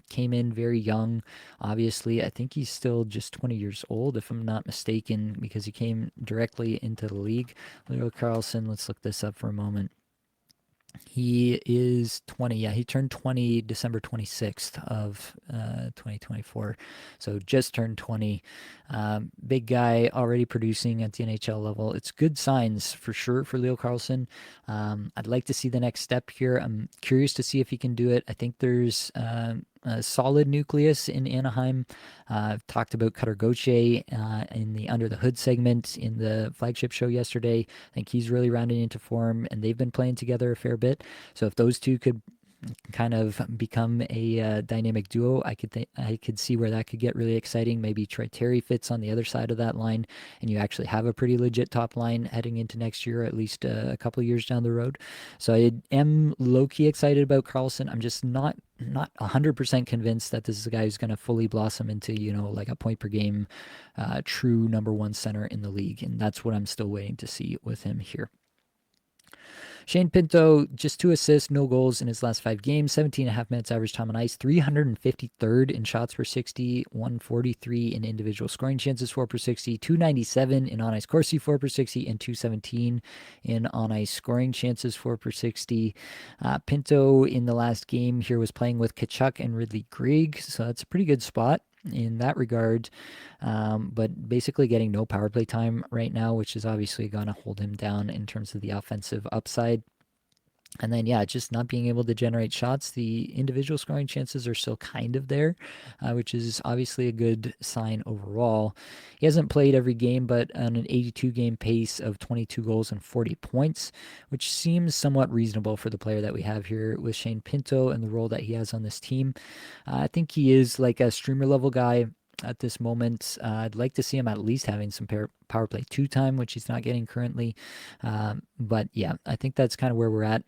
Came in very young, obviously. I think he's still just 20 years old, if I'm not mistaken, because he came directly into the league. Leo Carlson, let's look this up for a moment. He is 20. Yeah, he turned 20 December 26th of 2024. So just turned 20. Big guy already producing at the NHL level. It's good signs for sure for Leo Carlson. I'd like to see the next step here. I'm curious to see if he can do it. I think there's a solid nucleus in Anaheim. I've talked about Cutter Gauthier in the Under the Hood segment in the flagship show yesterday. I think he's really rounding into form, and they've been playing together a fair bit. So if those two could kind of become a dynamic duo, I could see where that could get really exciting. Maybe Troy Terry fits on the other side of that line, and you actually have a pretty legit top line heading into next year, at least a couple of years down the road. So I am low key excited about Carlson. I'm just not 100% convinced that this is a guy who's going to fully blossom into, like a point per game true number one center in the league. And that's what I'm still waiting to see with him here. Shane Pinto, just 2 assists, no goals in his last 5 games, 17 and a half minutes average time on ice, 353rd in shots per 60, 143 in individual scoring chances, 4 per 60, 297 in on ice Corsi, 4 per 60, and 217 in on ice scoring chances, 4 per 60. Pinto in the last game here was playing with Kachuk and Ridley Greig, so that's a pretty good spot in that regard. But basically getting no power play time right now, which is obviously going to hold him down in terms of the offensive upside. And then, yeah, just not being able to generate shots. The individual scoring chances are still kind of there, which is obviously a good sign overall. He hasn't played every game, but on an 82-game pace of 22 goals and 40 points, which seems somewhat reasonable for the player that we have here with Shane Pinto and the role that he has on this team. I think he is like a streamer level guy at this moment. I'd like to see him at least having some power play 2 time, which he's not getting currently. But yeah, I think that's kind of where we're at.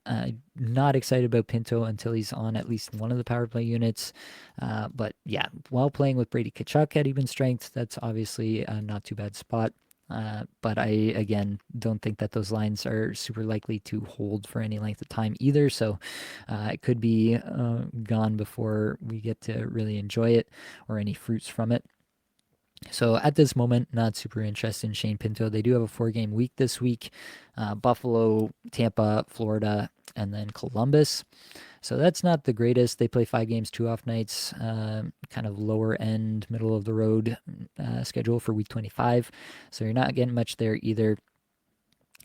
Not excited about Pinto until he's on at least one of the power play units. But yeah, while playing with Brady Tkachuk at even strength, that's obviously a not too bad spot. But I, again, don't think that those lines are super likely to hold for any length of time either. So it could be gone before we get to really enjoy it or any fruits from it. So at this moment, not super interested in Shane Pinto. They do have a 4-game week this week: Buffalo, Tampa, Florida, and then Columbus. So that's not the greatest. They play 5 games, 2 off nights, kind of lower end, middle of the road schedule for week 25. So you're not getting much there either.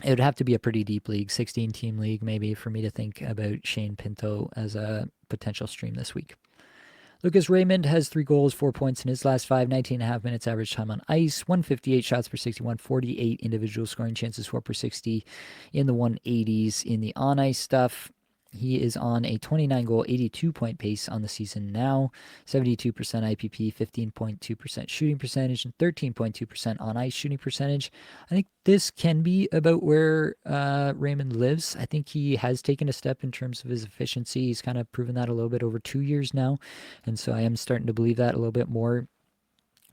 It would have to be a pretty deep league, 16-team league maybe, for me to think about Shane Pinto as a potential stream this week. Lucas Raymond has 3 goals, 4 points in his last 5, 19 and a half minutes average time on ice, 158 shots per 60, 148 individual scoring chances, 4 per 60 in the 180s in the on ice stuff. He is on a 29 goal, 82 point pace on the season now, 72% IPP, 15.2% shooting percentage, and 13.2% on ice shooting percentage. I think this can be about where Raymond lives. I think he has taken a step in terms of his efficiency. He's kind of proven that a little bit over 2 years now. And so I am starting to believe that a little bit more.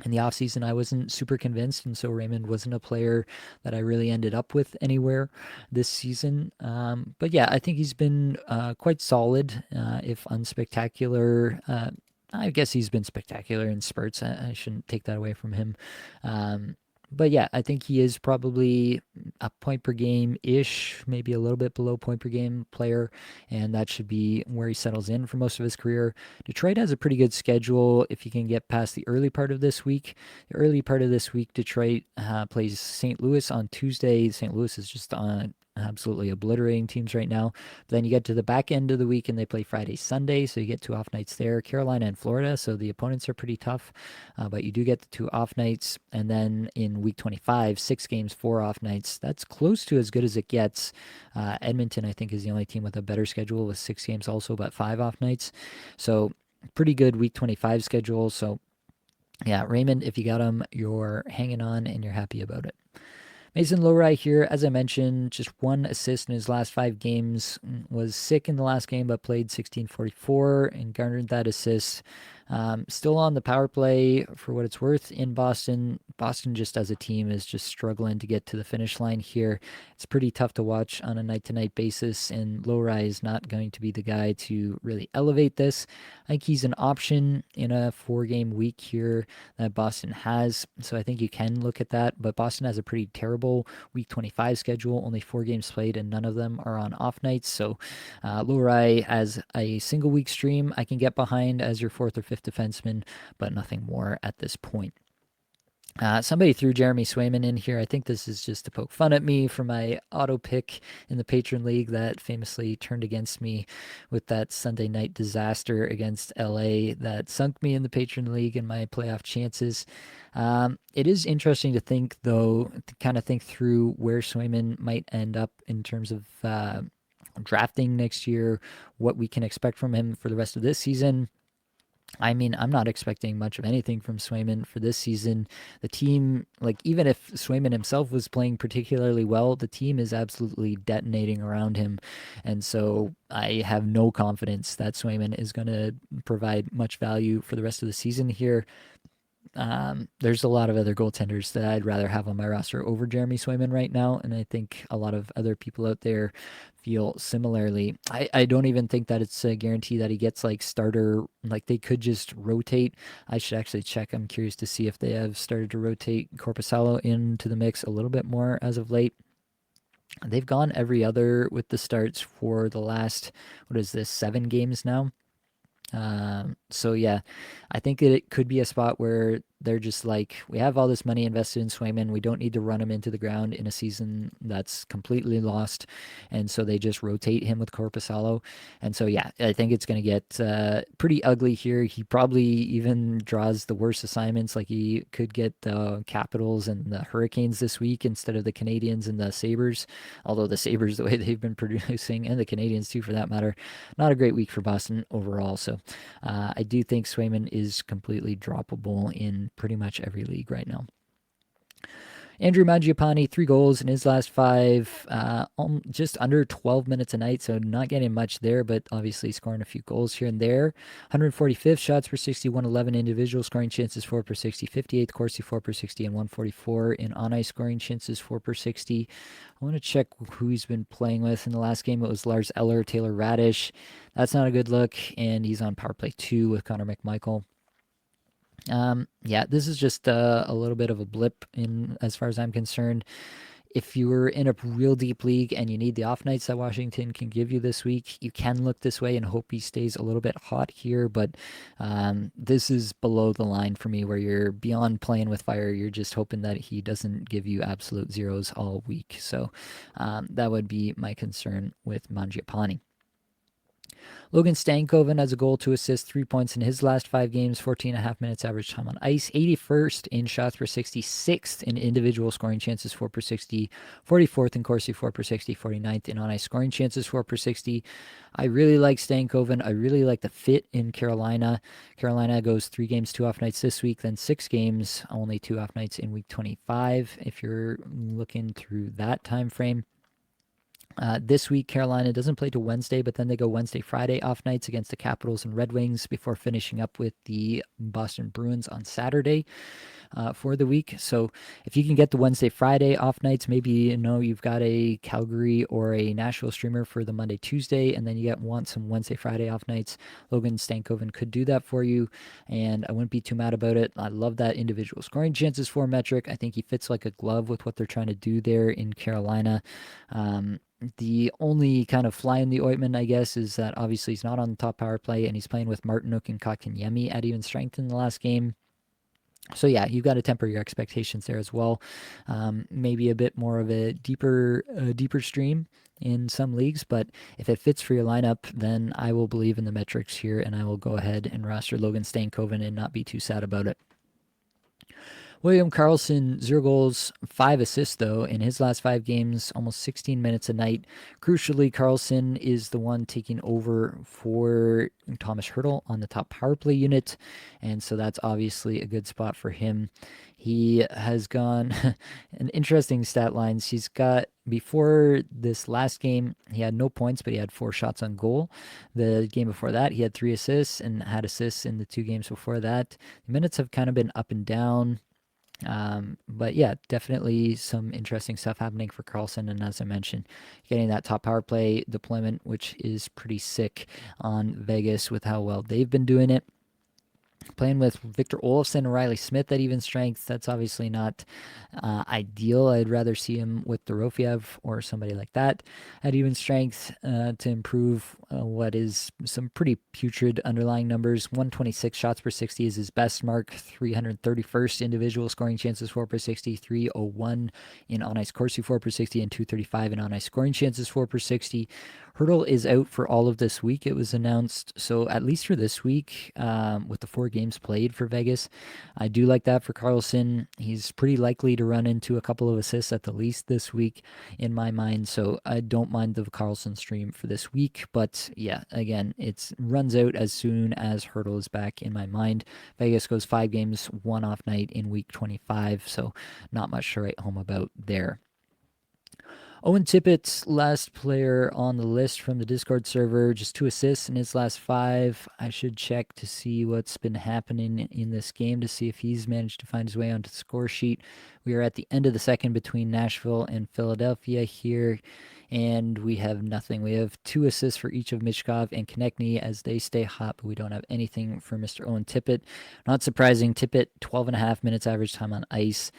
In the offseason, I wasn't super convinced, and so Raymond wasn't a player that I really ended up with anywhere this season. But yeah, I think he's been quite solid, if unspectacular, I guess he's been spectacular in spurts. I shouldn't take that away from him. Um, but yeah, I think he is probably a point per game ish, maybe a little bit below point per game player, and that should be where he settles in for most of his career. Detroit has a pretty good schedule if you can get past the early part of this week. The early part of this week, Detroit plays St. Louis on Tuesday. St. Louis is just on absolutely obliterating teams right now. Then you get to the back end of the week and they play Friday, Sunday, so you get 2 off nights there. Carolina and Florida, so the opponents are pretty tough, but you do get the 2 off nights. And then in week 25, 6 games, 4 off nights. That's close to as good as it gets. Edmonton, I think, is the only team with a better schedule with 6 games also, but 5 off nights. So pretty good week 25 schedule. So yeah, Raymond, if you got him, you're hanging on and you're happy about it. Mason Lowry here, as I mentioned, just 1 assist in his last 5 games. Was sick in the last game, but played 16:44 and garnered that assist. Still on the power play for what it's worth in Boston. Boston, just as a team, is just struggling to get to the finish line here. It's pretty tough to watch on a night to night basis, and Lowry is not going to be the guy to really elevate this. I think he's an option in a 4 game week here that Boston has. So I think you can look at that. But Boston has a pretty terrible week 25 schedule, only 4 games played, and none of them are on off nights. So Lurai as a single week stream, I can get behind as your fourth or fifth defenseman, but nothing more at this point. Somebody threw Jeremy Swayman in here. I think this is just to poke fun at me for my auto pick in the Patron League that famously turned against me with that Sunday night disaster against LA that sunk me in the Patron League and my playoff chances. It is interesting to think, though, to kind of think through where Swayman might end up in terms of drafting next year, what we can expect from him for the rest of this season. I mean, I'm not expecting much of anything from Swayman for this season. The team, like, even if Swayman himself was playing particularly well, the team is absolutely detonating around him. And so I have no confidence that Swayman is going to provide much value for the rest of the season here. There's a lot of other goaltenders that I'd rather have on my roster over Jeremy Swayman right now, and I think a lot of other people out there feel similarly. I don't even think that it's a guarantee that he gets like starter, like they could just rotate. I should actually check. I'm curious to see if they have started to rotate Corpusalo into the mix a little bit more as of late. They've gone every other with the starts for the last, what is this, 7 games now? So yeah, I think it could be a spot where they're just like, we have all this money invested in Swayman. We don't need to run him into the ground in a season that's completely lost. And so they just rotate him with Corpusalo. And so, yeah, I think it's going to get pretty ugly here. He probably even draws the worst assignments. Like he could get the Capitals and the Hurricanes this week instead of the Canadians and the Sabres. Although the Sabres, the way they've been producing, and the Canadians too for that matter, not a great week for Boston overall. So I do think Swayman is completely droppable in pretty much every league right now. Andrew Mangiapane, 3 goals in his last 5, just under 12 minutes a night, so not getting much there, but obviously scoring a few goals here and there. 145th shots per 60, 111 individual scoring chances 4 per 60, 58th Corsi 4 per 60, and 144 in on ice scoring chances 4 per 60. I want to check who he's been playing with. In the last game, it was Lars Eller, Taylor Radish. That's not a good look, and he's on power play 2 with Connor McMichael. Yeah, this is just a little bit of a blip in as far as I'm concerned. If you were in a real deep league and you need the off nights that Washington can give you this week, you can look this way and hope he stays a little bit hot here. But this is below the line for me where you're beyond playing with fire. You're just hoping that he doesn't give you absolute zeros all week. So that would be my concern with Mangiapane. Logan Stankoven has a goal, 2 assists, 3 points in his last 5 games, 14.5 minutes average time on ice, 81st in shots per 60, 6th in individual scoring chances, 4 per 60, 44th in Corsi, 4 per 60, 49th in on ice scoring chances, 4 per 60. I really like Stankoven. I really like the fit in Carolina. Carolina goes 3 games, 2 off nights this week, then 6 games, only 2 off nights in week 25, if you're looking through that time frame. This week, Carolina doesn't play till Wednesday, but then they go Wednesday, Friday off nights against the Capitals and Red Wings before finishing up with the Boston Bruins on Saturday for the week. So if you can get the Wednesday, Friday off nights, maybe you've got a Calgary or a Nashville streamer for the Monday, Tuesday, and then you want some Wednesday, Friday off nights. Logan Stankoven could do that for you, and I wouldn't be too mad about it. I love that individual scoring chances for metric. I think he fits like a glove with what they're trying to do there in Carolina. The only kind of fly in the ointment, I guess, is that obviously he's not on the top power play, and he's playing with Martinuk and Kotkaniemi at even strength in the last game. So yeah, you've got to temper your expectations there as well. Maybe a bit more of a deeper stream in some leagues, but if it fits for your lineup, then I will believe in the metrics here, and I will go ahead and roster Logan Stankoven and not be too sad about it. William Karlsson, 0 goals, 5 assists, though, in his last 5 games, almost 16 minutes a night. Crucially, Karlsson is the one taking over for Thomas Hertl on the top power play unit, and so that's obviously a good spot for him. He has gone an interesting stat lines. He's got, before this last game, he had no points, but he had 4 shots on goal. The game before that, he had 3 assists and had assists in the 2 games before that. The minutes have kind of been up and down. But yeah, definitely some interesting stuff happening for Karlsson. And as I mentioned, getting that top power play deployment, which is pretty sick on Vegas with how well they've been doing it. Playing with Victor Olofsson and Riley Smith at even strength, that's obviously not ideal. I'd rather see him with Dorofiev or somebody like that at even strength to improve what is some pretty putrid underlying numbers. 126 shots per 60 is his best mark, 331st individual scoring chances for per 60, 301 in on-ice Corsi for per 60, and 235 in on-ice scoring chances for per 60. Hertl is out for all of this week, it was announced. So at least for this week, with the 4 games played for Vegas, I do like that for Karlsson. He's pretty likely to run into a couple of assists at the least this week in my mind. So I don't mind the Karlsson stream for this week. But yeah, again, it runs out as soon as Hertl is back in my mind. Vegas goes 5 games, 1 off night in week 25. So not much to write home about there. Owen Tippett, last player on the list from the Discord server, just 2 assists in his last 5. I should check to see what's been happening in this game to see if he's managed to find his way onto the score sheet. We are at the end of the second between Nashville and Philadelphia here, and we have nothing. We have 2 assists for each of Michkov and Konechny as they stay hot, but we don't have anything for Mr. Owen Tippett. Not surprising, Tippett, 12 and a half minutes average time on ice.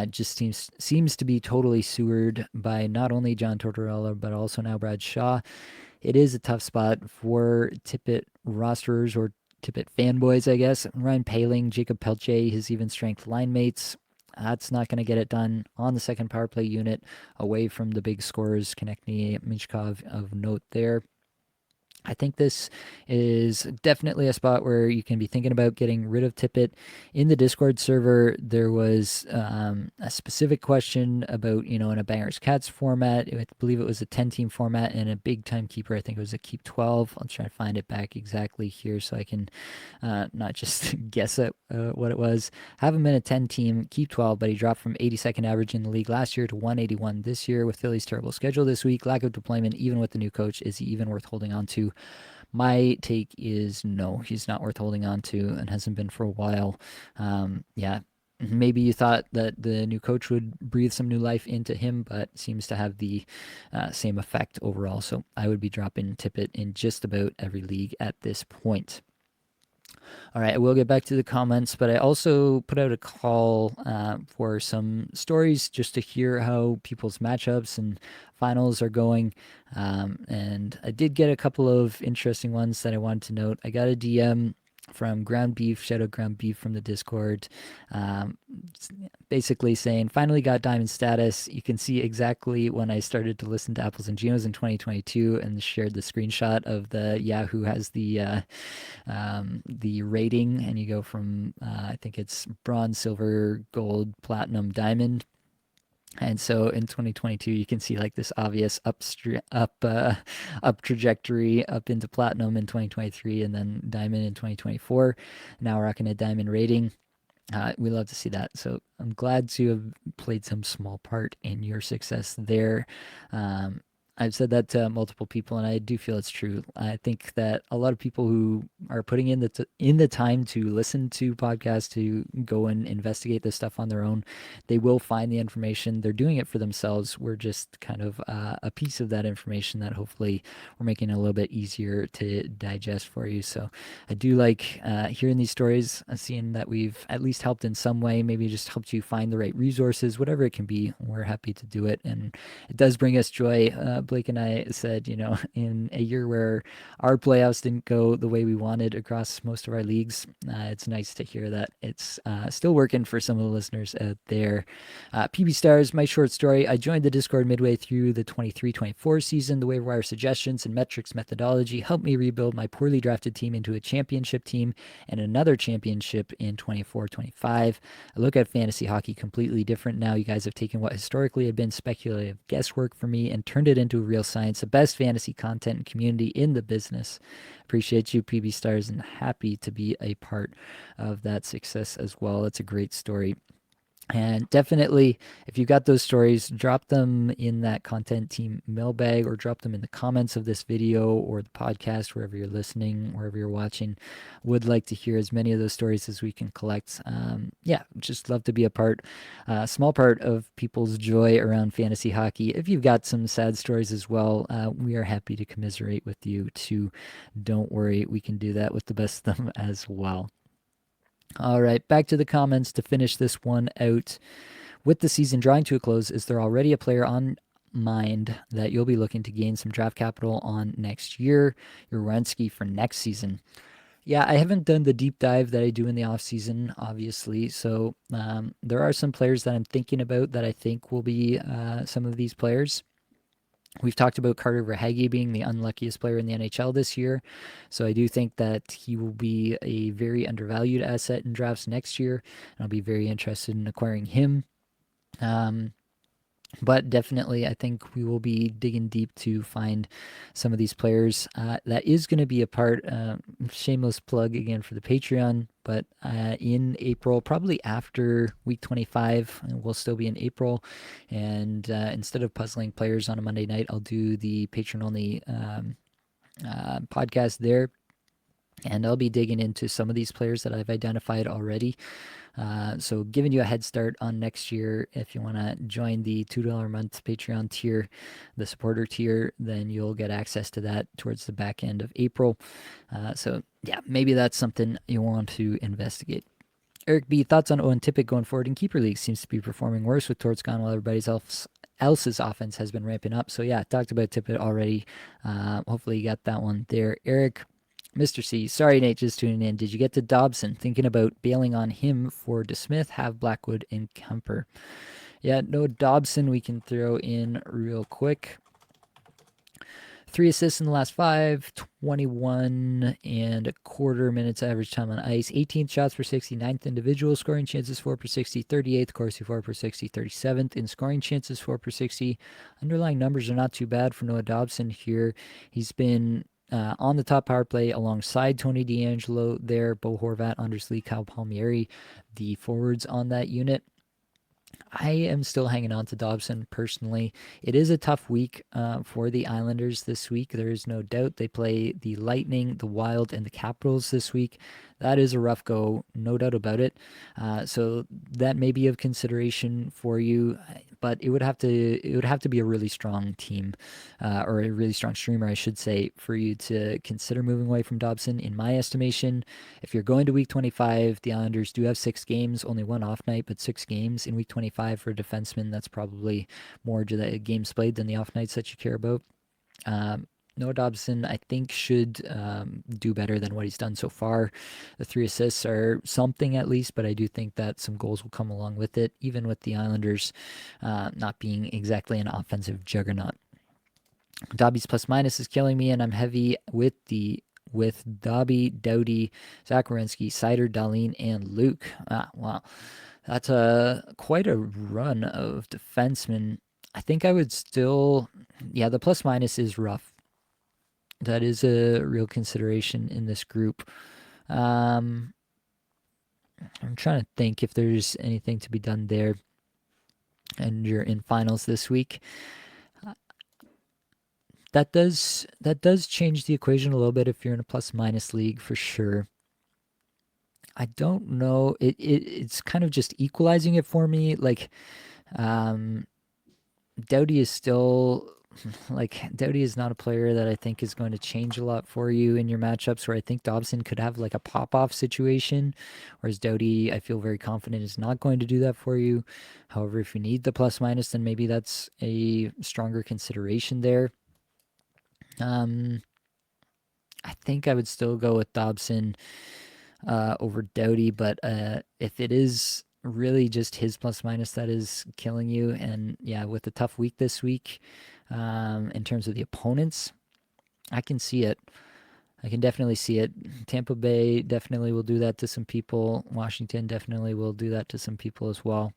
Just seems to be totally sewered by not only John Tortorella, but also now Brad Shaw. It is a tough spot for Tippett rosterers or Tippett fanboys, I guess. Ryan Paling, Jacob Pelche, his even strength line mates. That's not going to get it done on the second power play unit away from the big scorers, Konechny, Michkov of note there. I think this is definitely a spot where you can be thinking about getting rid of Tippett. In the Discord server, there was a specific question about, in a Bangers Cats format. I believe it was a 10-team format and a big time keeper. I think it was a keep 12. I'll try to find it back exactly here so I can not just guess at what it was. Have him in a 10-team, keep 12, but he dropped from 82nd average in the league last year to 181 this year with Philly's terrible schedule this week. Lack of deployment, even with the new coach. Is he even worth holding on to? My take is no, he's not worth holding on to and hasn't been for a while. Yeah, maybe you thought that the new coach would breathe some new life into him, but seems to have the same effect overall. So I would be dropping Tippett in just about every league at this point. All right, I will get back to the comments, but I also put out a call for some stories just to hear how people's matchups and finals are going. And I did get a couple of interesting ones that I wanted to note. I got a DM from Ground Beef, shout out Ground Beef from the Discord, basically saying, finally got diamond status. You can see exactly when I started to listen to Apples and Ginos in 2022 and shared the screenshot of the Yahoo has the rating, and you go from, I think it's bronze, silver, gold, platinum, diamond. And so in 2022, you can see like this obvious up trajectory up into platinum in 2023 and then diamond in 2024. Now we're rocking a diamond rating. We love to see that. So I'm glad to have played some small part in your success there. I've said that to multiple people, and I do feel it's true. I think that a lot of people who are putting in the time to listen to podcasts, to go and investigate this stuff on their own, they will find the information. They're doing it for themselves. We're just kind of a piece of that information that hopefully we're making it a little bit easier to digest for you. So I do like hearing these stories, seeing that we've at least helped in some way, maybe just helped you find the right resources, whatever it can be. We're happy to do it, and it does bring us joy. Blake and I said, in a year where our playoffs didn't go the way we wanted across most of our leagues, it's nice to hear that it's still working for some of the listeners out there. PB Stars, my short story. I joined the Discord midway through the 23-24 season. The waiver wire suggestions and metrics methodology helped me rebuild my poorly drafted team into a championship team and another championship in 24-25. I look at fantasy hockey completely different now. You guys have taken what historically had been speculative guesswork for me and turned it into real science, the best fantasy content and community in the business. Appreciate you, PB Stars, and happy to be a part of that success as well. It's a great story. And definitely, if you got those stories, drop them in that content team mailbag or drop them in the comments of this video or the podcast, wherever you're listening, wherever you're watching. Would like to hear as many of those stories as we can collect. Yeah, just love to be a small part of people's joy around fantasy hockey. If you've got some sad stories as well, we are happy to commiserate with you too. Don't worry, we can do that with the best of them as well. All right, back to the comments to finish this one out. With the season drawing to a close, is there already a player on mind that you'll be looking to gain some draft capital on next year? Urensky for next season. Yeah, I haven't done the deep dive that I do in the off season, obviously. So there are some players that I'm thinking about that I think will be some of these players. We've talked about Carter Verhaeghe being the unluckiest player in the NHL this year. So I do think that he will be a very undervalued asset in drafts next year. And I'll be very interested in acquiring him. Um, but definitely, I think we will be digging deep to find some of these players. That is going to be a part, shameless plug again for the Patreon, but in April, probably after week 25, we'll still be in April. And instead of puzzling players on a Monday night, I'll do the patron only podcast there. And I'll be digging into some of these players that I've identified already. So giving you a head start on next year. If you want to join the $2 a month Patreon tier, the supporter tier, then you'll get access to that towards the back end of April. So yeah, maybe that's something you want to investigate. Eric B, thoughts on Owen Tippett going forward in keeper league? Seems to be performing worse with Torts gone while everybody's else's offense has been ramping up. So yeah, talked about Tippett already. Hopefully you got that one there. Eric, Mr. C, sorry Nate, just tuning in. Did you get to Dobson? Thinking about bailing on him for DeSmith, have Blackwood and Kemper. Yeah, no Dobson we can throw in real quick. 3 assists in the last 5, 21 and a quarter minutes average time on ice, 18th shots per 60, 9th individual scoring chances 4 per 60, 38th Corsi 4 per 60, 37th in scoring chances 4 per 60. Underlying numbers are not too bad for Noah Dobson here. He's been on the top power play alongside Tony DeAngelo there, Bo Horvat, Anders Lee, Kyle Palmieri, the forwards on that unit. I am still hanging on to Dobson personally. It is a tough week for the Islanders this week. There is no doubt. They play the Lightning, the Wild, and the Capitals this week. That is a rough go, no doubt about it. So that may be of consideration for you, but it would have to be a really strong team, or a really strong streamer, I should say, for you to consider moving away from Dobson. In my estimation, if you're going to week 25, the Islanders do have 6 games, only one off night, but 6 games in week 25 for a defenseman. That's probably more to the games played than the off nights that you care about. Noah Dobson, I think, should do better than what he's done so far. The 3 assists are something at least, but I do think that some goals will come along with it, even with the Islanders not being exactly an offensive juggernaut. Dobby's plus minus is killing me, and I'm heavy with Dobby, Doughty, Zach Werenski, Sider, Darlene, and Luke. Wow. That's quite a run of defensemen. I think I would still, yeah, the plus minus is rough. That is a real consideration in this group. I'm trying to think if there's anything to be done there. And you're in finals this week. that does change the equation a little bit if you're in a plus minus league for sure. I don't know. It's kind of just equalizing it for me. Like, um, Doughty is still like Doughty is not a player that I think is going to change a lot for you in your matchups. Where I think Dobson could have like a pop off situation, whereas Doughty, I feel very confident is not going to do that for you. However, if you need the plus minus, then maybe that's a stronger consideration there. Um, I think I would still go with Dobson over Doughty, but if it is really just his plus minus that is killing you, and yeah, with a tough week this week, in terms of the opponents, I can see it. I can definitely see it. Tampa Bay definitely will do that to some people. Washington definitely will do that to some people as well.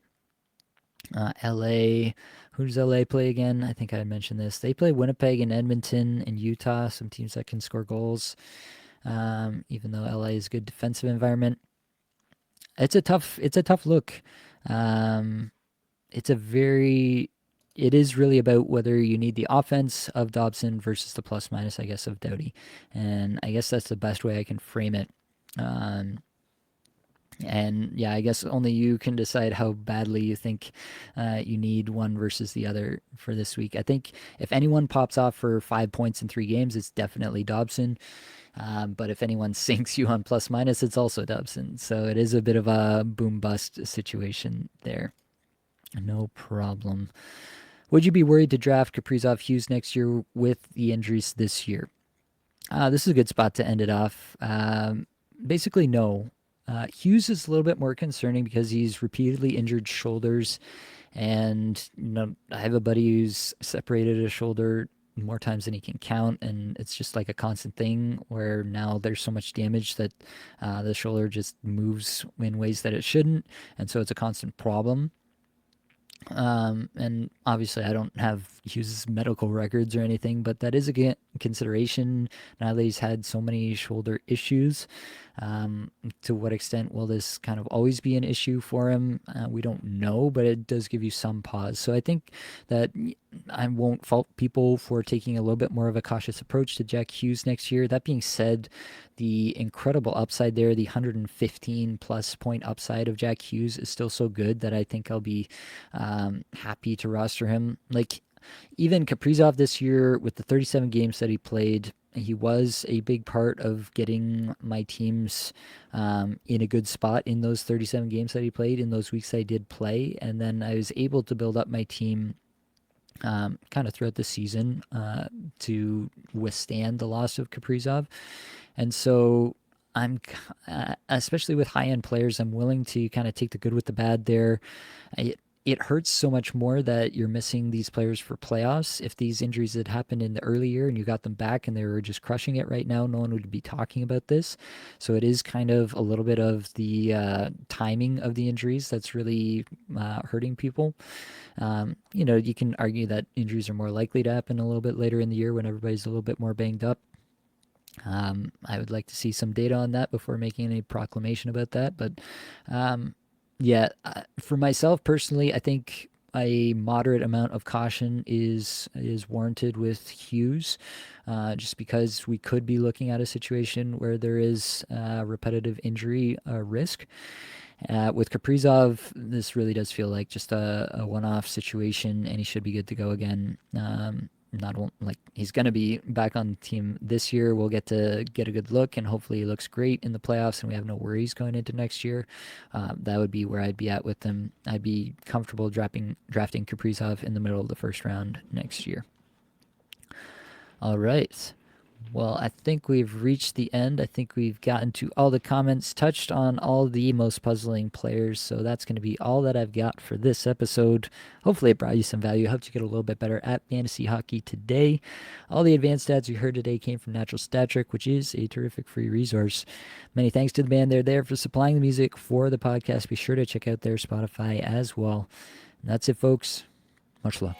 LA, who does LA play again? I think I mentioned this. They play Winnipeg and Edmonton and Utah, some teams that can score goals. Even though LA is a good defensive environment, it's a tough look. Um, it's a very it is really about whether you need the offense of Dobson versus the plus minus, I guess, of Doughty, and I guess that's the best way I can frame it. Um, and yeah, I guess only you can decide how badly you think you need one versus the other for this week. I think if anyone pops off for 5 points in 3 games, it's definitely Dobson. But if anyone sinks you on plus minus, it's also Dobson. So it is a bit of a boom bust situation there. No problem. Would you be worried to draft Kaprizov Hughes next year with the injuries this year? This is a good spot to end it off. Basically, no. Hughes is a little bit more concerning because he's repeatedly injured shoulders, and I have a buddy who's separated a shoulder more times than he can count, and it's just like a constant thing where now there's so much damage that the shoulder just moves in ways that it shouldn't, and so it's a constant problem. And obviously, I don't have Hughes' medical records or anything, but that is a consideration now that he's had so many shoulder issues. To what extent will this kind of always be an issue for him? We don't know, but it does give you some pause. So I think that I won't fault people for taking a little bit more of a cautious approach to Jack Hughes next year. That being said, the incredible upside there, the 115 plus point upside of Jack Hughes is still so good that I think I'll be happy to roster him. Like, even Kaprizov this year with the 37 games that he played, he was a big part of getting my teams in a good spot in those 37 games that he played, in those weeks I did play. And then I was able to build up my team kind of throughout the season to withstand the loss of Kaprizov. And so I'm, especially with high end players, I'm willing to kind of take the good with the bad there. It hurts so much more that you're missing these players for playoffs. If these injuries had happened in the early year and you got them back and they were just crushing it right now, no one would be talking about this. So it is kind of a little bit of the timing of the injuries that's really hurting people. You can argue that injuries are more likely to happen a little bit later in the year when everybody's a little bit more banged up. I would like to see some data on that before making any proclamation about that. But yeah, for myself personally, I think a moderate amount of caution is warranted with Hughes, just because we could be looking at a situation where there is repetitive injury risk. With Kaprizov, this really does feel like just a one-off situation, and he should be good to go again. Not like he's going to be back on the team this year. We'll get to get a good look, and hopefully he looks great in the playoffs, and we have no worries going into next year. That would be where I'd be at with him. I'd be comfortable drafting Kaprizov in the middle of the first round next year. All right. Well, I think we've reached the end. I think we've gotten to all the comments, touched on all the most puzzling players. So that's going to be all that I've got for this episode. Hopefully, it brought you some value, helped you get a little bit better at fantasy hockey today. All the advanced stats you heard today came from Natural Stat Trick, which is a terrific free resource. Many thanks to the band. They're there for supplying the music for the podcast. Be sure to check out their Spotify as well. And that's it, folks. Much love.